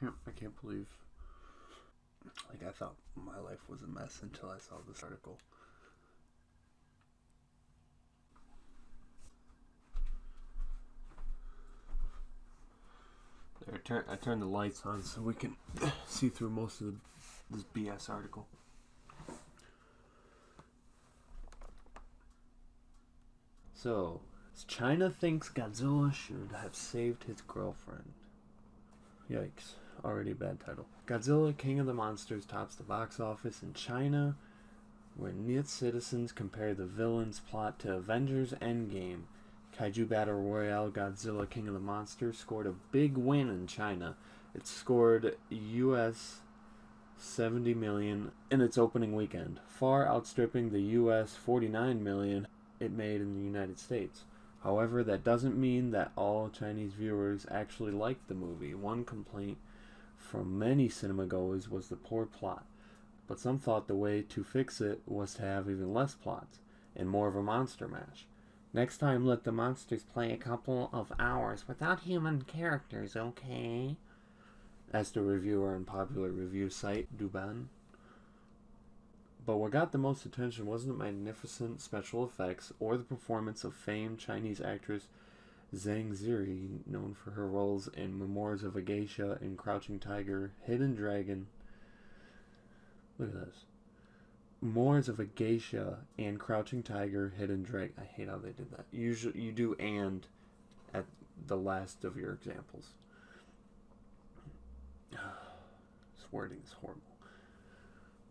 I can't believe. Like, I thought my life was a mess until I saw this article. There, I turned the lights on so we can see through most of this BS article. So, China thinks Godzilla should have saved his girlfriend. Yikes. Already a bad title. Godzilla, King of the Monsters tops the box office in China, where its citizens compare the villain's plot to Avengers Endgame. Kaiju Battle Royale Godzilla King of the Monsters scored a big win in China. It scored US $70 million in its opening weekend, far outstripping the US $49 million it made in the United States. However, that doesn't mean that all Chinese viewers actually liked the movie. One complaint from many cinema-goers was the poor plot, but some thought the way to fix it was to have even less plots and more of a monster mash. Next time, let the monsters play a couple of hours without human characters, okay? Asked a reviewer on popular review site Douban. But what got the most attention wasn't the magnificent special effects or the performance of famed Chinese actress Zhang Ziyi, known for her roles in Memoirs of a Geisha and Crouching Tiger, Hidden Dragon. Look at this. Memoirs of a Geisha and Crouching Tiger, Hidden Dragon. I hate how they did that. Usually you do "and" at the last of your examples. This wording is horrible.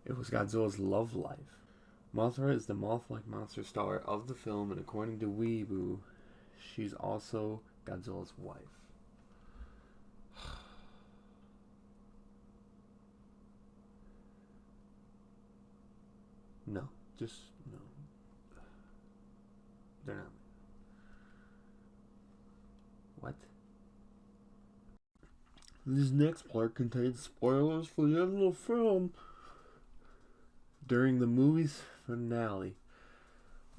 It was Godzilla's love life. Mothra is the moth-like monster star of the film, and according to Weibo, she's also Godzilla's wife. No, just no. They're not. What? This next part contains spoilers for the end of the film. During the movie's finale,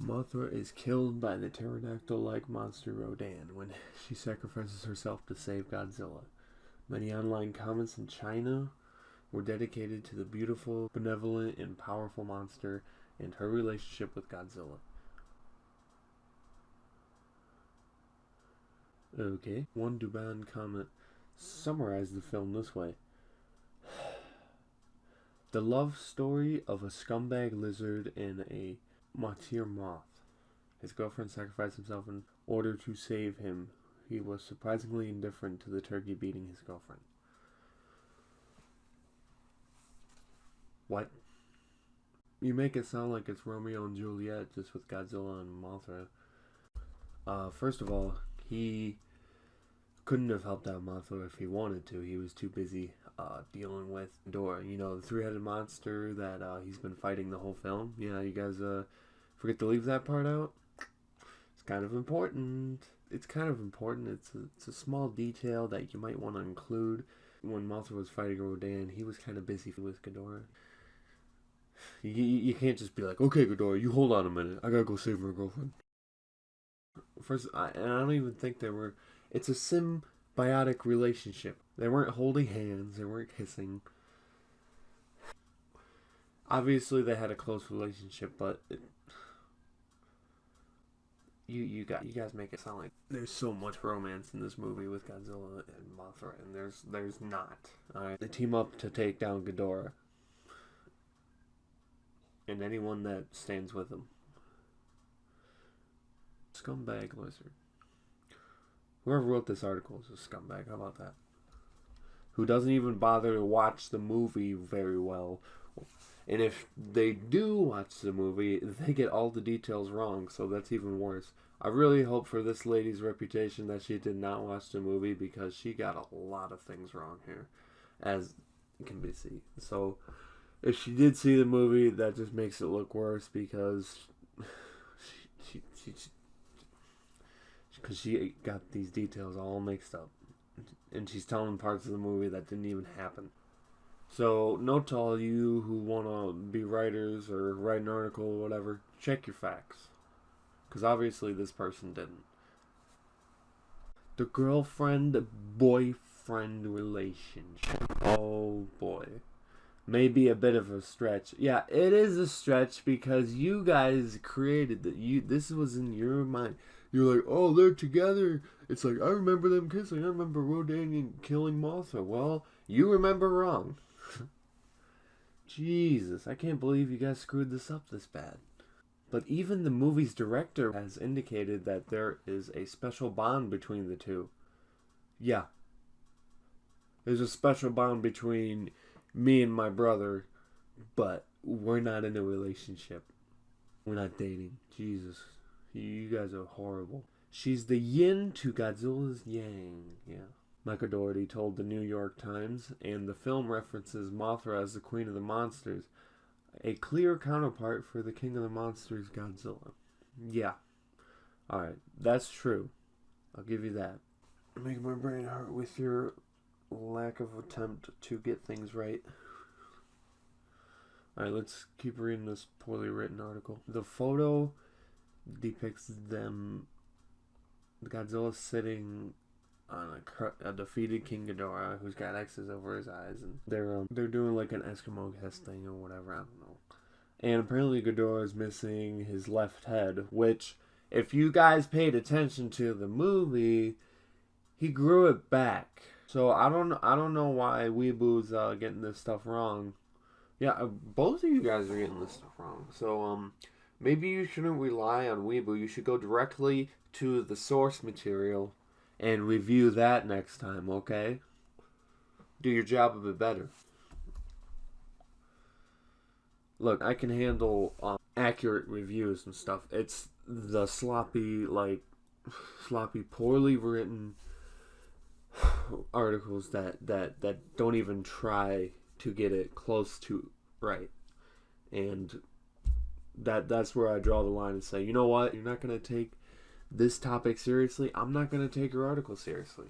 Mothra is killed by the pterodactyl-like monster Rodan when she sacrifices herself to save Godzilla. Many online comments in China were dedicated to the beautiful, benevolent, and powerful monster and her relationship with Godzilla. Okay. One Douban comment summarized the film this way. The love story of a scumbag lizard and a martyr moth. His girlfriend sacrificed himself in order to save him. He was surprisingly indifferent to the turkey beating his girlfriend. What? You make it sound like it's Romeo and Juliet just with Godzilla and Mothra. First of all, he couldn't have helped out Mothra if he wanted to. He was too busy dealing with Ghidorah, the three-headed monster that he's been fighting the whole film. Yeah, you guys forget to leave that part out? It's kind of important. It's a small detail that you might want to include. When Mothra was fighting Rodan, he was kind of busy with Ghidorah. You can't just be like, okay, Ghidorah, you hold on a minute. I gotta go save my girlfriend. First, I don't even think they were... It's a symbiotic relationship. They weren't holding hands. They weren't kissing. Obviously, they had a close relationship, but you guys make it sound like there's so much romance in this movie with Godzilla and Mothra, and there's not. Alright, they team up to take down Ghidorah and anyone that stands with him. Scumbag lizard. Whoever wrote this article is a scumbag. How about that? Who doesn't even bother to watch the movie very well. And if they do watch the movie, they get all the details wrong, so that's even worse. I really hope for this lady's reputation that she did not watch the movie, because she got a lot of things wrong here, as can be seen. So, if she did see the movie, that just makes it look worse, because she got these details all mixed up. And she's telling parts of the movie that didn't even happen. So, note to all you who want to be writers or write an article or whatever, check your facts. Because obviously this person didn't. The girlfriend, boyfriend, girlfriend relationship. Oh boy. Maybe a bit of a stretch. Yeah, it is a stretch because you guys created that. This was in your mind. You're like, oh, they're together. It's like, I remember them kissing. I remember Rodan killing Mothra. Well, you remember wrong. Jesus, I can't believe you guys screwed this up this bad. But even the movie's director has indicated that there is a special bond between the two. Yeah. There's a special bond between me and my brother, but we're not in a relationship. We're not dating. Jesus. You guys are horrible. She's the yin to Godzilla's yang. Yeah. Michael Dougherty told the New York Times, and the film references Mothra as the Queen of the Monsters, a clear counterpart for the King of the Monsters, Godzilla. Yeah. Alright, that's true. I'll give you that. Make my brain hurt with your lack of attempt to get things right. Alright, let's keep reading this poorly written article. The photo depicts Godzilla sitting on a defeated King Ghidorah who's got X's over his eyes, and they're doing like an Eskimo kiss thing or whatever, I don't know. And apparently Ghidorah is missing his left head, which, if you guys paid attention to the movie, he grew it back. So I don't know why Weeboo's getting this stuff wrong. Yeah, both of you guys are getting this stuff wrong. So maybe you shouldn't rely on Weeboo. You should go directly to the source material and review that next time, okay? Do your job a bit better. Look, I can handle accurate reviews and stuff. It's the sloppy, poorly written articles that don't even try to get it close to right. And that's where I draw the line and say, you know what? You're not going to take this topic seriously. I'm not going to take your article seriously.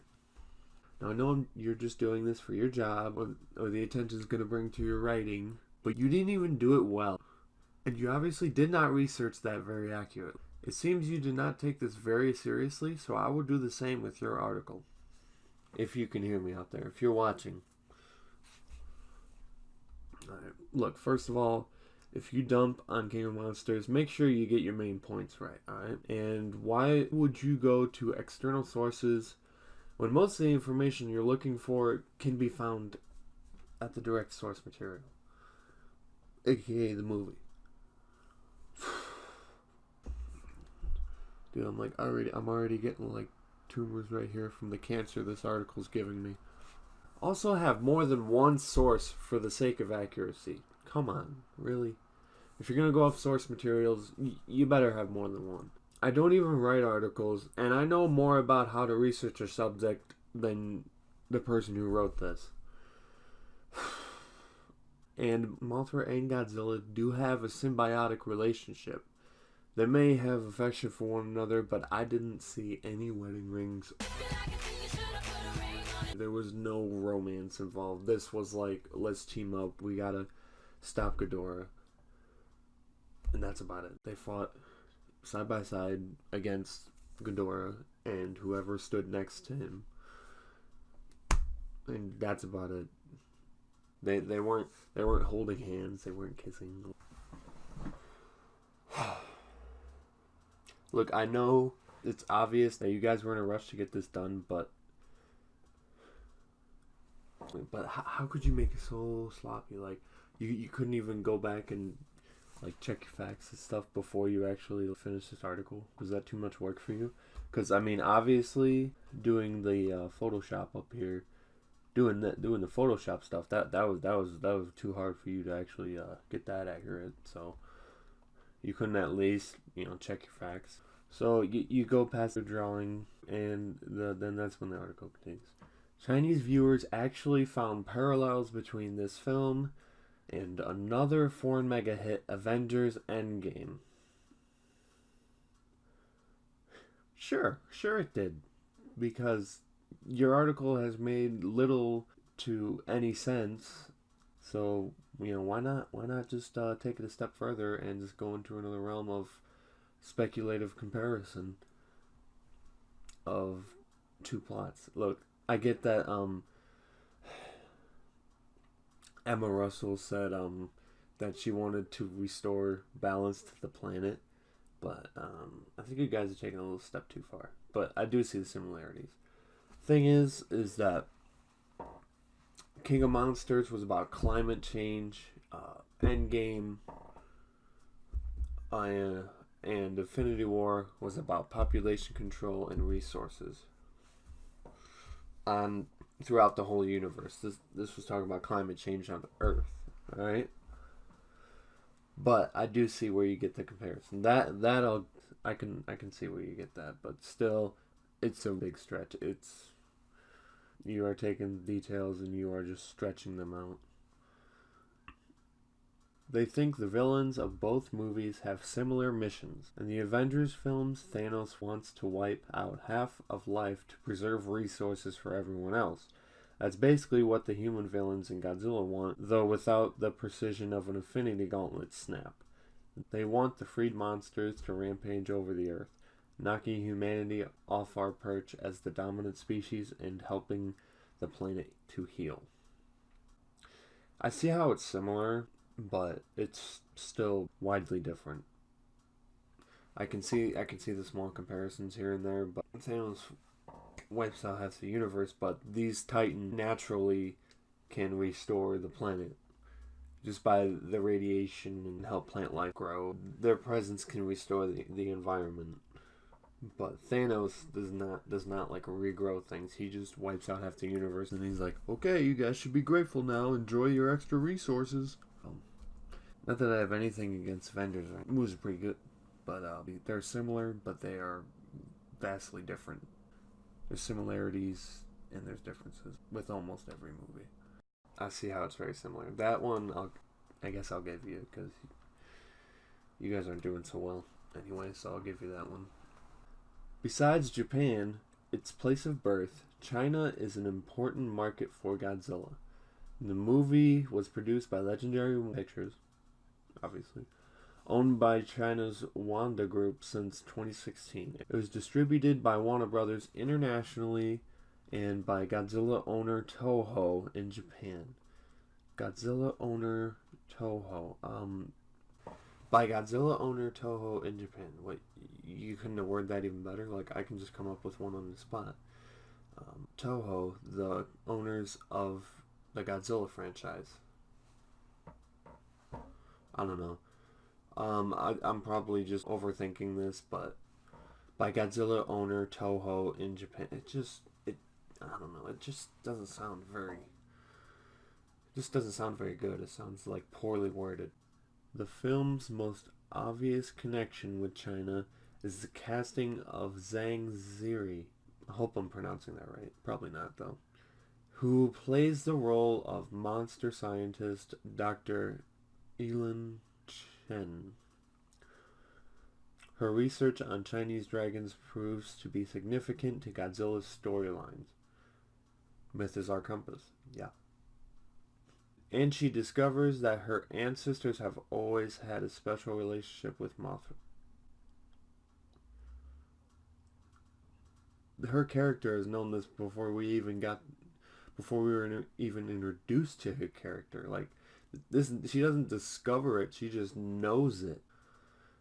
Now, I know you're just doing this for your job or the attention is going to bring to your writing, but you didn't even do it well. And you obviously did not research that very accurately. It seems you did not take this very seriously, so I will do the same with your article. If you can hear me out there, if you're watching. Alright. Look, first of all, if you dump on King of Monsters, make sure you get your main points right, alright? And why would you go to external sources when most of the information you're looking for can be found at the direct source material, aka the movie? Dude, I'm already getting like tumors right here from the cancer this article's giving me. Also have more than one source for the sake of accuracy. Come on, really? If you're going to go off source materials, you better have more than one. I don't even write articles, and I know more about how to research a subject than the person who wrote this. And Mothra and Godzilla do have a symbiotic relationship. They may have affection for one another, but I didn't see any wedding rings. There was no romance involved. This was like, let's team up. We gotta stop Ghidorah. And that's about it. They fought side by side against Ghidorah and whoever stood next to him. And that's about it. They weren't holding hands. They weren't kissing. Look, I know it's obvious that you guys were in a rush to get this done, but how could you make it so sloppy? Like, you couldn't even go back and like check your facts and stuff before you actually finish this article? Was that too much work for you? Because I mean, obviously, doing the Photoshop up here, doing the Photoshop stuff, that was too hard for you to actually get that accurate. So you couldn't at least check your facts. So you go past the drawing, and then that's when the article continues. Chinese viewers actually found parallels between this film and another foreign mega hit, Avengers Endgame. Sure it did. Because your article has made little to any sense. So, why not just take it a step further and just go into another realm of speculative comparison of two plots. Look, I get that Emma Russell said that she wanted to restore balance to the planet, but I think you guys are taking a little step too far. But I do see the similarities. Thing is that King of Monsters was about climate change, Endgame, uh, and Infinity War was about population control and resources. On throughout the whole universe, this was talking about climate change on Earth. All right, but I do see where you get the comparison. I can see where you get that, but still, it's a big stretch. You are taking details and you are just stretching them out. They think the villains of both movies have similar missions. In the Avengers films, Thanos wants to wipe out half of life to preserve resources for everyone else. That's basically what the human villains in Godzilla want, though without the precision of an Infinity Gauntlet snap. They want the freed monsters to rampage over the Earth, knocking humanity off our perch as the dominant species and helping the planet to heal. I see how it's similar, but it's still widely different. I can see the small comparisons here and there, but Thanos wipes out half the universe, but these Titans naturally can restore the planet just by the radiation and help plant life grow. Their presence can restore the environment. But Thanos does not like regrow things. He just wipes out half the universe and he's like, okay, you guys should be grateful now. Enjoy your extra resources. Not that I have anything against Avengers. The movies are pretty good, but they're similar, but they are vastly different. There's similarities and there's differences with almost every movie. I see how it's very similar. That one, I guess I'll give you because you guys aren't doing so well anyway, so I'll give you that one. Besides Japan, its place of birth, China is an important market for Godzilla. The movie was produced by Legendary Pictures, obviously, owned by China's Wanda Group since 2016. It was distributed by Warner Brothers internationally and by Godzilla owner Toho in Japan. Godzilla owner Toho. By Godzilla owner Toho in Japan. Wait, you couldn't have worded that even better? Like, I can just come up with one on the spot. Toho, the owners of the Godzilla franchise. I don't know. I'm probably just overthinking this, but by Godzilla owner Toho in Japan, I don't know. It just doesn't sound very. Just doesn't sound very good. It sounds like poorly worded. The film's most obvious connection with China is the casting of Zhang Ziri. I hope I'm pronouncing that right. Probably not, though. Who plays the role of monster scientist Dr. Elin Chen. Her research on Chinese dragons proves to be significant to Godzilla's storylines. Myth is our compass. Yeah. And she discovers that her ancestors have always had a special relationship with Mothra. Her character has known this before we were even introduced to her character. Like, this, she doesn't discover it; she just knows it.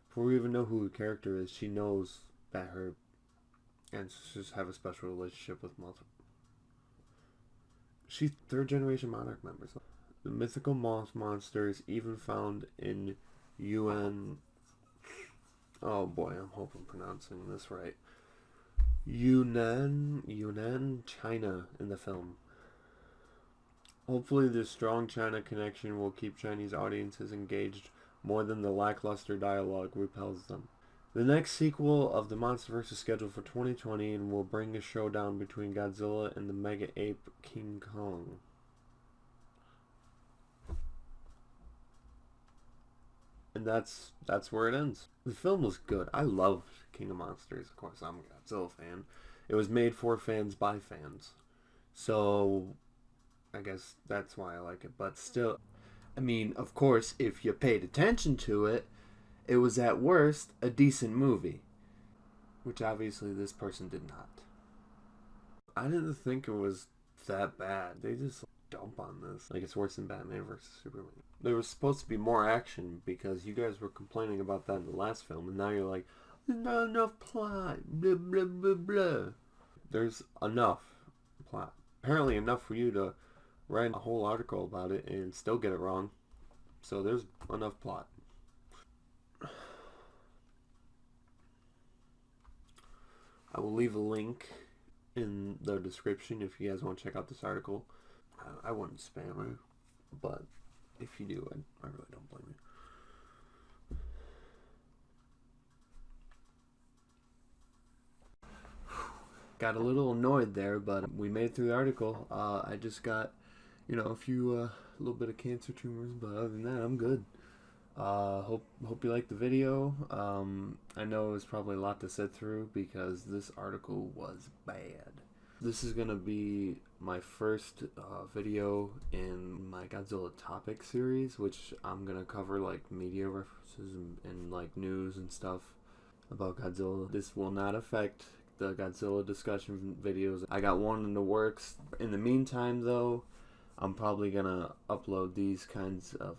Before we even know who her character is, she knows that her ancestors have a special relationship with Mothra. She's third generation Monarch members. The mythical moth monster is even found in Yuan. Oh boy, I hope I'm pronouncing this right. Yunnan, China in the film. Hopefully, this strong China connection will keep Chinese audiences engaged more than the lackluster dialogue repels them. The next sequel of the MonsterVerse is scheduled for 2020 and will bring a showdown between Godzilla and the mega ape King Kong. And that's where it ends. The film was good. I loved King of Monsters. Of course, I'm a Godzilla fan. It was made for fans by fans. So, I guess that's why I like it. But still, I mean, of course, if you paid attention to it, it was at worst a decent movie. Which obviously this person did not. I didn't think it was that bad. They just dump on this. Like, it's worse than Batman versus Superman. There was supposed to be more action because you guys were complaining about that in the last film, and now you're like, there's not enough plot, blah, blah, blah, blah. There's enough plot. Apparently enough for you to write a whole article about it and still get it wrong. So there's enough plot. I will leave a link in the description if you guys want to check out this article. I wouldn't spam it, but if you do, I really don't blame you. Got a little annoyed there, but we made it through the article. I just got, a few, little bit of cancer tumors, but other than that, I'm good. Hope you liked the video. I know it was probably a lot to sit through because this article was bad. This is gonna be my first video in my Godzilla topic series, which I'm gonna cover like media references and like news and stuff about Godzilla. This will not affect the Godzilla discussion videos. I got one in the works. In the meantime, though, I'm probably gonna upload these kinds of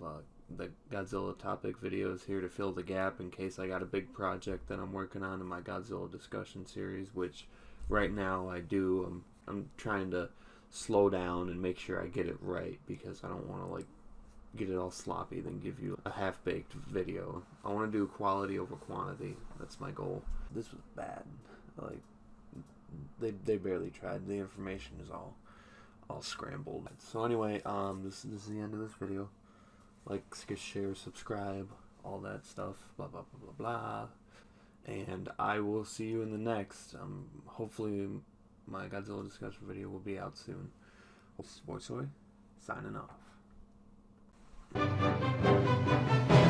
the Godzilla topic videos here to fill the gap in case I got a big project that I'm working on in my Godzilla discussion series, which right now I do. I'm trying to slow down and make sure I get it right because I don't want to like get it all sloppy then give you a half-baked video. I want to do quality over quantity. That's my goal. This was bad. Like they barely tried. The information is all scrambled. So anyway, this is the end of this video. Like, share, subscribe, all that stuff, blah, blah, blah, blah, blah. And I will see you in the next. Hopefully my Godzilla discussion video will be out soon. This is Boy Soy, signing off.